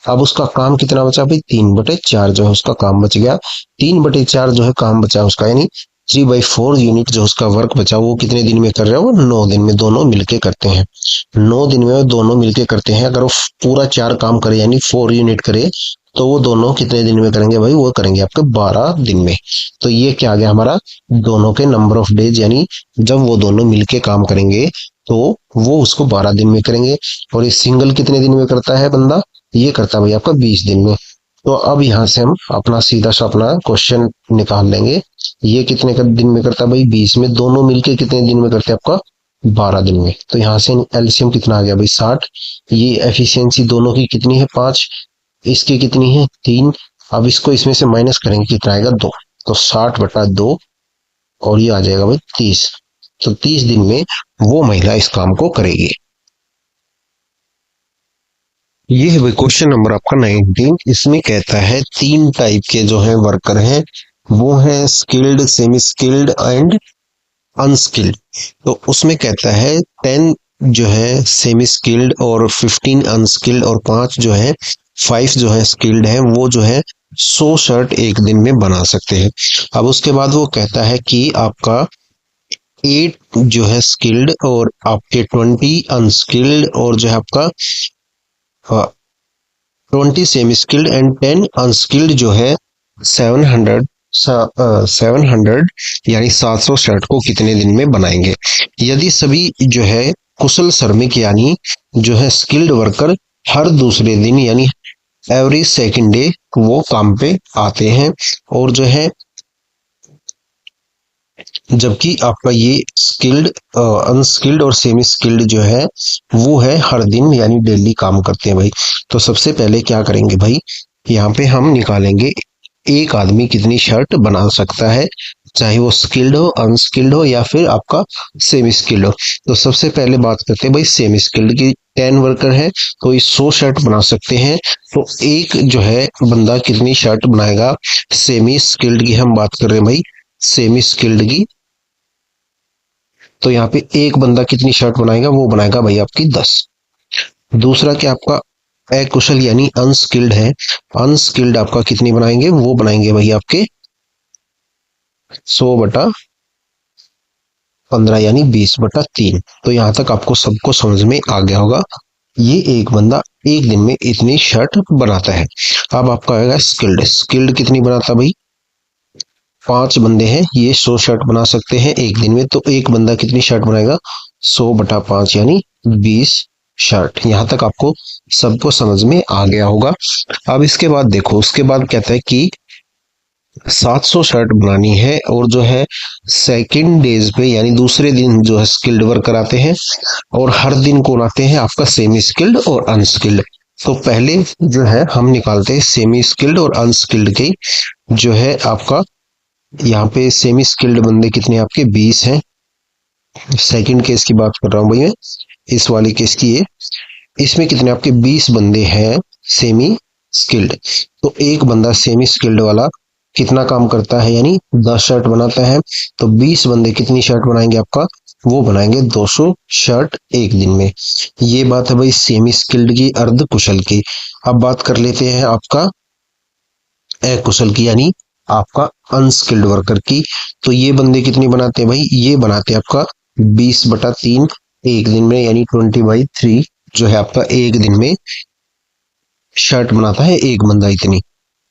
अब उसका काम कितना बचा भाई 3/4 जो है उसका काम बच गया। 3/4 जो है काम बचा उसका, यानी 3/4 यूनिट जो उसका वर्क बचा वो कितने दिन में कर रहे हैं, वो 9 दिन में दोनों मिलके करते हैं। 9 दिन में वो दोनों मिलके करते हैं। अगर वो पूरा 4 काम करे यानी 4 यूनिट करे तो वो दोनों कितने दिन में करेंगे भाई, वो करेंगे आपके 12 दिन में। तो ये क्या आ गया हमारा दोनों के नंबर ऑफ डेज, यानी जब वो दोनों मिलके काम करेंगे तो वो उसको 12 दिन में करेंगे। और ये सिंगल कितने दिन में करता है बंदा, ये करता है भाई आपका 20 दिन में। तो अब यहाँ से हम अपना सीधा सा अपना क्वेश्चन निकाल लेंगे ये कितने का दिन में करता है भाई, 20 में, दोनों मिलके कितने दिन में करते हैं आपका, 12 दिन में। तो यहाँ से एलसीएम कितना आ गया भाई, 60। ये एफिशिएंसी दोनों की कितनी है, 5, इसकी कितनी है, 3। अब इसको इसमें से माइनस करेंगे, कितना आएगा, 2। तो 60/2, और ये आ जाएगा भाई 30। तो 30 दिन में वो महिला इस काम को करेगी। ये है भाई क्वेश्चन नंबर आपका 19। इसमें कहता है 3 टाइप के जो है वर्कर हैं, वो है skilled, semi skilled and unskilled. तो उसमें कहता है 10 जो है सेमी स्किल्ड और 15 अनस्किल्ड और 5 जो है 5 जो है स्किल्ड है, वो जो है 100 शर्ट एक दिन में बना सकते हैं। अब उसके बाद वो कहता है कि आपका 8 जो है स्किल्ड और आपके 20 अनस्किल्ड और जो है आपका 20 सेमी स्किल्ड एंड 10 अनस्किल्ड जो है 700 700 यानी 700 शर्ट को कितने दिन में बनाएंगे। यदि सभी जो है कुशल श्रमिक यानी जो है स्किल्ड वर्कर हर दूसरे दिन यानी एवरी सेकंड डे वो काम पे आते हैं, और जो है जबकि आपका ये स्किल्ड, अनस्किल्ड और सेमी स्किल्ड जो है वो है हर दिन यानी डेली काम करते हैं भाई। तो सबसे पहले क्या करेंगे भाई, यहाँ पे हम निकालेंगे एक आदमी कितनी शर्ट बना सकता है, चाहे वो स्किल्ड हो, अनस्किल्ड हो या फिर आपका सेमी स्किल्ड हो। तो सबसे पहले बात करते हैं भाई सेमी स्किल्ड की। 10 वर्कर है तो ये 100 शर्ट बना सकते हैं। तो एक जो है बंदा कितनी शर्ट बनाएगा, सेमी स्किल्ड की हम बात कर रहे हैं भाई, सेमी स्किल्ड की। तो यहाँ पे एक बंदा कितनी शर्ट बनाएगा, वो बनाएगा भाई आपकी 10। दूसरा क्या आपका अकुशल यानी अनस्किल्ड है, अनस्किल्ड आपका कितनी बनाएंगे, वो बनाएंगे भाई आपके 100/15 यानी 20/3। तो यहाँ तक आपको सबको समझ में आ गया होगा। ये एक बंदा एक दिन में इतनी शर्ट बनाता है। अब आपका आएगा स्किल्ड, स्किल्ड कितनी बनाता भाई, 5 बंदे हैं, ये 100 शर्ट बना सकते हैं एक दिन में। तो एक बंदा कितनी शर्ट बनाएगा, 100/5 यानी 20 शर्ट। यहाँ तक आपको सबको समझ में आ गया होगा। अब इसके बाद देखो, उसके बाद कहता है कि 700 शर्ट बनानी है, और जो है सेकंड डेज पे यानी दूसरे दिन जो है स्किल्ड वर्कर आते हैं, और हर दिन कौन आते हैं, आपका सेमी स्किल्ड और अनस्किल्ड। तो पहले जो है हम निकालते हैं सेमी स्किल्ड और अनस्किल्ड की। जो है आपका यहाँ पे सेमी स्किल्ड बंदे कितने आपके 20 हैं। सेकंड केस की बात कर रहा हूँ भाई मैं, इस वाले केस की ये, इसमें कितने आपके 20 बंदे हैं सेमी स्किल्ड। तो एक बंदा सेमी स्किल्ड वाला कितना काम करता है, यानी 10 शर्ट बनाता है। तो 20 बंदे कितनी शर्ट बनाएंगे आपका, वो बनाएंगे 200 शर्ट एक दिन में। ये बात है भाई सेमी स्किल्ड की, अर्ध कुशल की। अब बात कर लेते हैं आपका अकुशल की यानी आपका अनस्किल्ड वर्कर की। तो ये बंदे कितनी बनाते हैं भाई, ये बनाते हैं आपका 20/3 एक दिन में यानी 20/3 जो है आपका एक दिन में शर्ट बनाता है एक बंदा इतनी।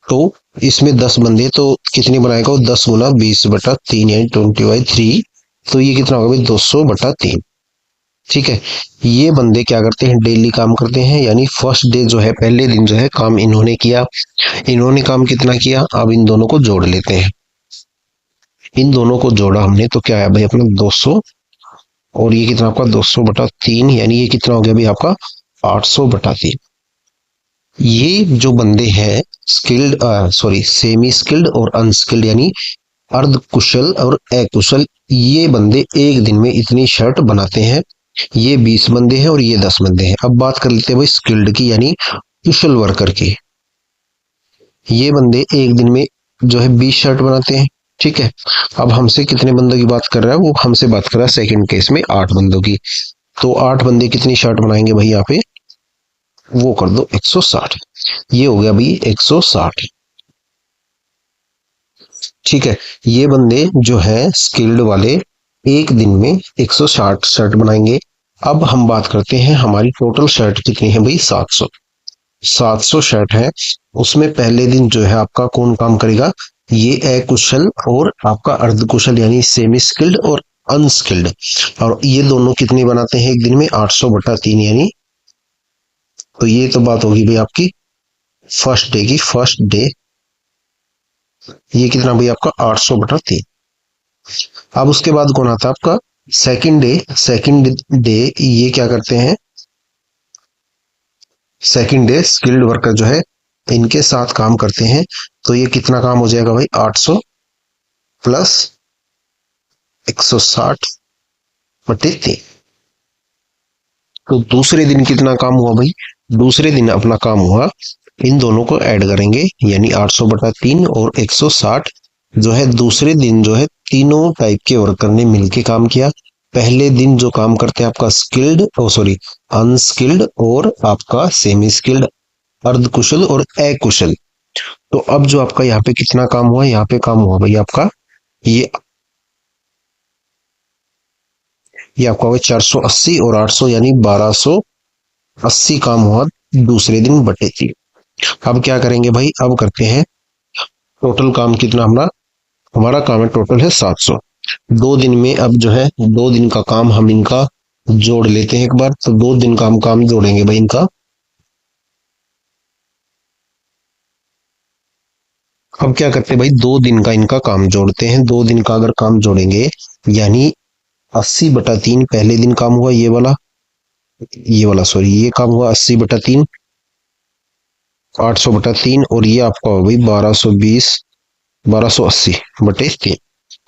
तो इसमें 10 बंदे तो कितनी बनाएगा वो, 10 × 20/3 यानी 20/3। तो ये कितना होगा भाई, 200/3। ठीक है। ये बंदे क्या करते हैं, डेली काम करते हैं, यानी फर्स्ट डे जो है पहले दिन जो है काम इन्होंने किया। इन्होंने काम कितना किया, अब इन दोनों को जोड़ लेते हैं। इन दोनों को जोड़ा हमने तो क्या है भाई अपना 200, और ये कितना आपका 200/3 यानी ये कितना हो गया भाई आपका 800/3। ये जो बंदे हैं स्किल्ड, सॉरी सेमी स्किल्ड और अनस्किल्ड यानी अर्ध कुशल और अकुशल, ये बंदे एक दिन में इतनी शर्ट बनाते हैं। ये 20 बंदे हैं और ये 10 बंदे हैं। अब बात कर लेते हैं भाई स्किल्ड की यानी कुशल वर्कर की। ये बंदे एक दिन में जो है 20 शर्ट बनाते हैं। ठीक है। अब हमसे कितने बंदों की बात कर रहा है, वो हमसे बात कर रहा है सेकंड केस में 8 बंदों की। तो 8 बंदे कितनी शर्ट बनाएंगे भाई, यहाँ पे वो कर दो 160। ये हो गया भाई 160। ठीक है। ये बंदे जो है स्किल्ड वाले एक दिन में 160 शर्ट बनाएंगे। अब हम बात करते हैं हमारी टोटल शर्ट कितनी है भाई, 700। 700 शर्ट है, उसमें पहले दिन जो है आपका कौन काम करेगा, ये अकुशल और आपका अर्धकुशल यानी सेमी स्किल्ड और अनस्किल्ड। और ये दोनों कितनी बनाते हैं एक दिन में, 800/3 यानी। तो ये तो बात होगी भाई आपकी फर्स्ट डे की। फर्स्ट डे ये कितना भाई आपका 800/3। अब उसके बाद कौन आता है आपका सेकंड डे। सेकंड डे ये क्या करते हैं, सेकंड डे स्किल्ड वर्कर जो है इनके साथ काम करते हैं। तो ये कितना काम हो जाएगा भाई, 800 प्लस 160 बटे 3। तो दूसरे दिन कितना काम हुआ भाई, दूसरे दिन अपना काम हुआ, इन दोनों को ऐड करेंगे यानी 800 बटा 3 और 160 जो है दूसरे दिन जो है तीनों टाइप के वर्कर ने मिलके काम किया। पहले दिन जो काम करते हैं आपका स्किल्ड ओ सॉरी अनस्किल्ड और आपका सेमी स्किल्ड, अर्धकुशल और अकुशल। तो अब जो आपका यहाँ पे कितना काम हुआ, यहाँ पे काम हुआ भाई आपका ये आपका हुआ 480 और 800 यानी 1280 काम हुआ दूसरे दिन बटे 3। अब क्या करेंगे भाई, अब करते हैं टोटल काम कितना हमारा, हमारा काम है टोटल है 700। 2 दिन में अब जो है 2 दिन का काम हम इनका जोड़ लेते हैं एक बार। तो 2 दिन का हम काम जोड़ेंगे भाई इनका। अब क्या करते हैं भाई, 2 दिन का इनका काम जोड़ते हैं। 2 दिन का अगर काम जोड़ेंगे यानी 80/3 पहले दिन काम हुआ, ये वाला सॉरी ये काम हुआ 80/3, 800/3 और ये आपका हो भाई 1280/3।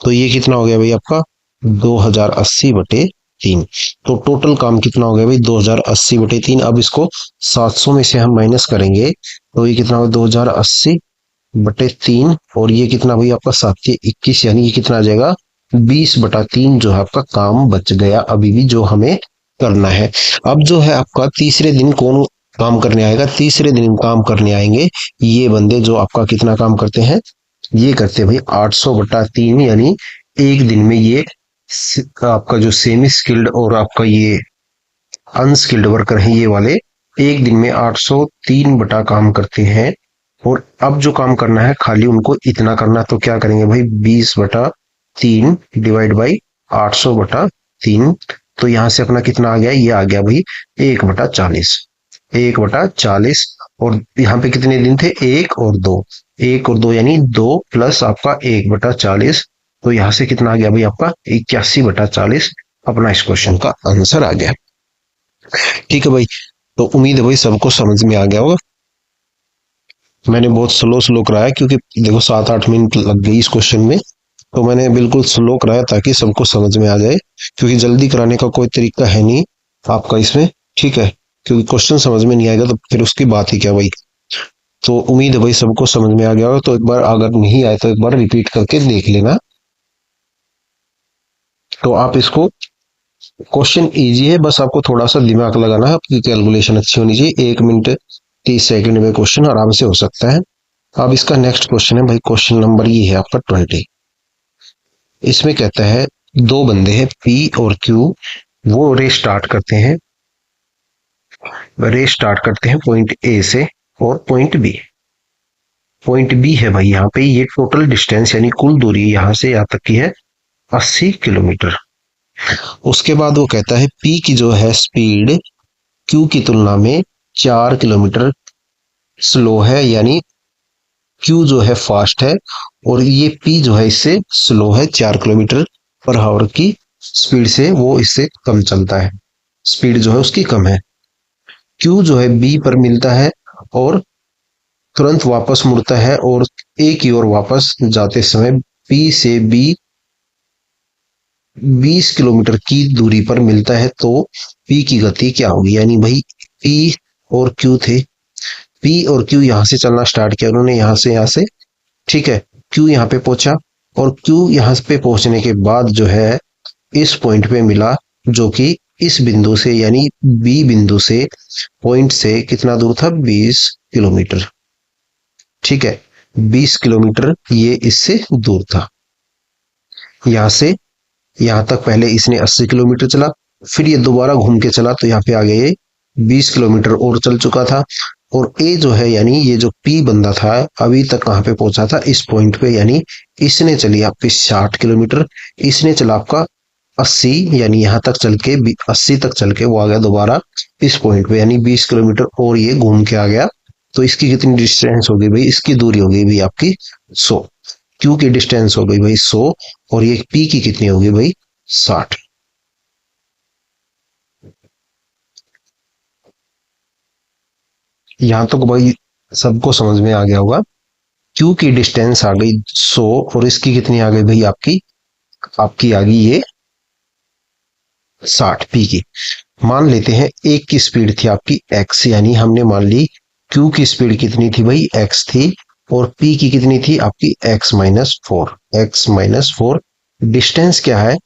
तो ये कितना हो गया भाई आपका 2080/3। तो टोटल काम कितना हो गया भाई 2080/3। अब इसको 700 में से हम माइनस करेंगे तो ये कितना होगा 2080/3 और ये कितना भाई आपका 7 21 यानी ये कितना आ जाएगा 20/3 जो है आपका काम बच गया अभी भी जो हमें करना है। अब जो है आपका तीसरे दिन कौन काम करने आएगा, तीसरे दिन काम करने आएंगे ये बंदे जो आपका कितना काम करते हैं, ये करते हैं भाई 800/3 यानी एक दिन में ये आपका जो सेमी स्किल्ड और आपका ये अनस्किल्ड वर्कर हैं ये वाले एक दिन में 803 बटा काम करते हैं। और अब जो काम करना है खाली उनको इतना करना है, तो क्या करेंगे भाई 20/3 डिवाइड बाई 800/3। तो यहां से अपना कितना आ गया, ये आ गया भाई 1/40, 1/40। और यहाँ पे कितने दिन थे, 1 और 2, 1 और 2 यानी 2 प्लस आपका 1/40। तो यहाँ से कितना आ गया भाई आपका 81/40। अपना इस क्वेश्चन का आंसर आ गया। ठीक है भाई, तो उम्मीद है भाई सबको समझ में आ गया होगा। मैंने बहुत स्लो स्लो कराया क्योंकि देखो 7 8 मिनट लग गई इस क्वेश्चन में, तो मैंने बिल्कुल स्लो कराया ताकि सबको समझ में आ जाए, क्योंकि जल्दी कराने का कोई तरीका है नहीं आपका इसमें। ठीक है, क्योंकि क्वेश्चन समझ में नहीं आएगा तो फिर उसकी बात ही क्या भाई। तो उम्मीद है भाई सबको समझ में आ गया होगा। तो एक बार अगर नहीं आए तो एक बार रिपीट करके देख लेना। तो आप इसको, क्वेश्चन इजी है, बस आपको थोड़ा सा दिमाग लगाना है, आपकी कैलकुलेशन अच्छी होनी चाहिए। 1 मिनट 30 सेकंड में क्वेश्चन आराम से हो सकता है। अब इसका नेक्स्ट क्वेश्चन है भाई, क्वेश्चन नंबर ये है आपका 20। इसमें कहता है दो बंदे हैं पी और क्यू, वो रेस स्टार्ट करते हैं पॉइंट ए से और पॉइंट बी है भाई यहाँ पे, ये टोटल डिस्टेंस यानी कुल दूरी यहाँ से यहाँ तक की है 80 किलोमीटर। उसके बाद वो कहता है पी की जो है स्पीड क्यू की तुलना में 4 किलोमीटर स्लो है, यानी क्यू जो है फास्ट है और ये पी जो है इससे स्लो है, 4 किलोमीटर पर आवर की स्पीड से वो इससे कम चलता है, स्पीड जो है उसकी कम है। क्यू जो है बी पर मिलता है और तुरंत वापस मुड़ता है और ए की ओर वापस जाते समय पी से बी 20 किलोमीटर की दूरी पर मिलता है। तो पी की गति क्या होगी, यानी भाई पी और क्यू थे, पी और क्यू यहां से चलना स्टार्ट किया उन्होंने, यहां से ठीक है। क्यू यहाँ पे पहुंचा और क्यू यहाँ पे पहुंचने के बाद जो है इस पॉइंट पे मिला, जो कि इस बिंदु से यानी बी बिंदु से पॉइंट से कितना दूर था 20 किलोमीटर। ठीक है, 20 किलोमीटर ये इससे दूर था। यहां से यहां तक पहले इसने 80 किलोमीटर चला, फिर ये दोबारा घूम के चला तो यहाँ पे आ गए ये 20 किलोमीटर और चल चुका था। और ए जो है यानी ये जो पी बंदा था अभी तक कहाँ पे पहुंचा था, इस पॉइंट पे, यानी इसने चली आपकी 60 किलोमीटर, इसने चला आपका 80 यानी यहाँ तक चल के 80 तक चल के वो आ गया दोबारा इस पॉइंट पे, यानी 20 किलोमीटर और ये घूम के आ गया। तो इसकी कितनी डिस्टेंस होगी भाई, इसकी दूरी होगी भाई आपकी 100। क्यू की डिस्टेंस हो गई भाई 100 और ये पी की कितनी होगी भाई 60। यहां तक भाई सबको समझ में आ गया होगा। क्यू की डिस्टेंस आ गई 100 और इसकी कितनी आ गई भाई आपकी आपकी आ गई ये 60 पी की। मान लेते हैं एक की स्पीड थी आपकी एक्स, यानी हमने मान ली क्यू की स्पीड कितनी थी भाई एक्स थी और पी की कितनी थी आपकी एक्स माइनस फोर। डिस्टेंस क्या है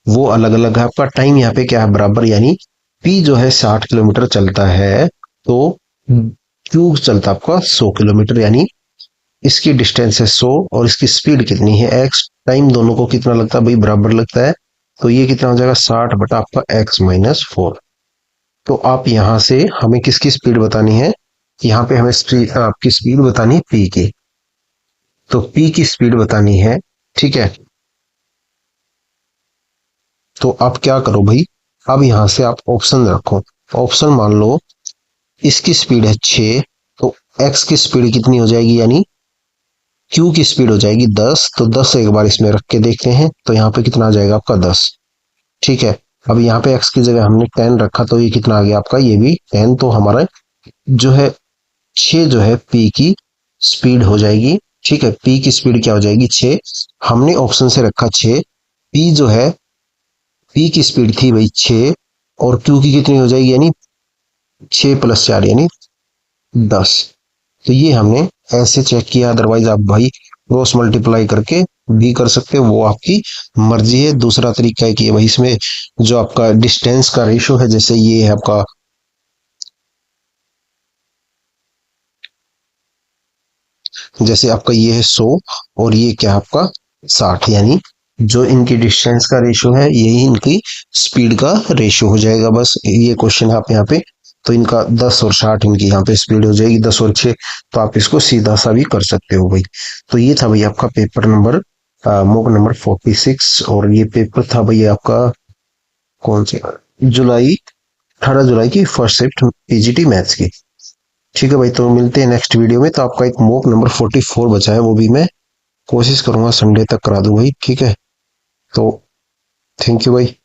वो अलग अलग है, आपका टाइम यहाँ पे क्या है बराबर, यानी पी जो है 60 किलोमीटर चलता है तो क्यू चलता है आपका 100 किलोमीटर, यानी इसकी डिस्टेंस है 100 और इसकी स्पीड कितनी है एक्स, टाइम दोनों को कितना लगता है भाई बराबर लगता है। तो ये कितना हो जाएगा 60 बटा आपका एक्स माइनस 4। तो आप यहां से हमें किसकी स्पीड बतानी है, यहाँ पे हमें आपकी स्पीड बतानी है पी की, तो पी की स्पीड बतानी है। ठीक है, तो आप क्या करो भाई, अब यहां से आप ऑप्शन रखो। ऑप्शन मान लो इसकी स्पीड है 6, तो एक्स की स्पीड कितनी हो जाएगी, यानी क्यू की स्पीड हो जाएगी 10, तो 10 एक बार इसमें रख के देखते हैं तो यहाँ पे कितना आ जाएगा आपका 10। ठीक है, अब यहाँ पे एक्स की जगह हमने 10 रखा तो ये कितना आ गया आपका ये भी 10, तो हमारा जो है 6 जो है पी की स्पीड हो जाएगी। ठीक है, पी की स्पीड क्या हो जाएगी 6, हमने ऑप्शन से रखा 6, पी जो है पी की स्पीड थी भाई 6 और क्यू की कितनी हो जाएगी, यानी 6 + 4 यानी 10। तो ये हमने ऐसे चेक किया, अदरवाइज आप भाई क्रॉस मल्टीप्लाई करके भी कर सकते हो, वो आपकी मर्जी है। दूसरा तरीका है कि भाई इसमें जो आपका डिस्टेंस का रेशियो है, जैसे ये है आपका, जैसे आपका ये है 100 और ये क्या है आपका 60, यानी जो इनकी डिस्टेंस का रेशियो है यही इनकी स्पीड का रेशियो हो जाएगा। बस ये क्वेश्चन है आप यहाँ पे, तो इनका 10 और 60 इनकी यहाँ पे स्पीड हो जाएगी 10 और 6, तो आप इसको सीधा सा भी कर सकते हो भाई। तो ये था भाई आपका पेपर नंबर मॉक नंबर 46 और ये पेपर था भाई आपका कौन से जुलाई 18 जुलाई की फर्स्ट शिफ्ट पीजीटी मैथ्स की। ठीक है भाई, तो मिलते हैं नेक्स्ट वीडियो में। तो आपका एक मॉक नंबर 44 बचा है, वो भी मैं कोशिश करूंगा संडे तक करा दूं भाई। ठीक है, तो थैंक यू भाई।